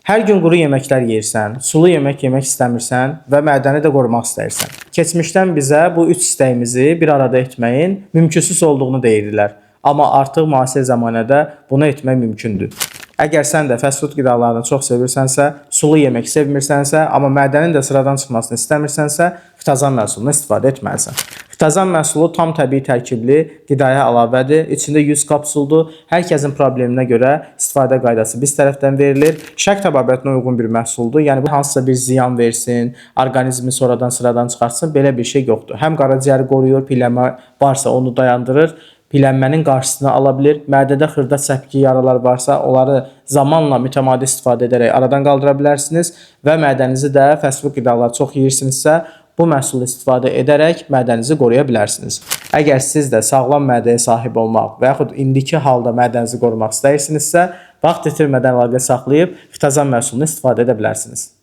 Hər gün quru yeməklər yeyirsən, sulu yemək yemək istəmirsən və mədəni də qorumaq istəyirsən. Keçmişdən bizə bu üç istəyimizi bir arada etməyin mümkünsüz olduğunu deyirdilər. Amma artıq müasir zəmanədə bunu etmək mümkündür. Əgər sən də fast food qidalarını çox sevirsənsə, sulu yemək sevmirsənsə, amma mədənin də sıradan çıxmasını istəmirsənsə, Xitazan məhsulunu istifadə etməlisən. Xitazan məhsulu tam təbii tərkibli qidaya əlavədir. İçində 100 kapsuldur. Hər kəsin probleminə görə istifadə qaydası biz tərəfdən verilir. Şərq təbabətinə uyğun bir məhsuldur. Yəni bu hansısa bir ziyan versin, orqanizmi sonradan sıradan çıxartsın, belə bir şey yoxdur. Həm qaraciyəri qoruyur, piyələnmə varsa onu dayandırır. Piyələnmənin qarşısını ala bilir. Mədədə xırda səpki yaralar varsa, onları zamanla mütəmadi istifadə edərək aradan qaldıra bilərsiniz və mədənizi də fast food qidaları çox yeyirsinizsə, bu məhsulu istifadə edərək mədənizi qoruya bilərsiniz. Əgər siz də sağlam mədəyə sahib olmaq və yaxud indiki halda mədənizi qorumaq istəyirsinizsə, vaxt itirmədən əlaqə saxlayıb Xitazan məhsulunu istifadə edə bilərsiniz.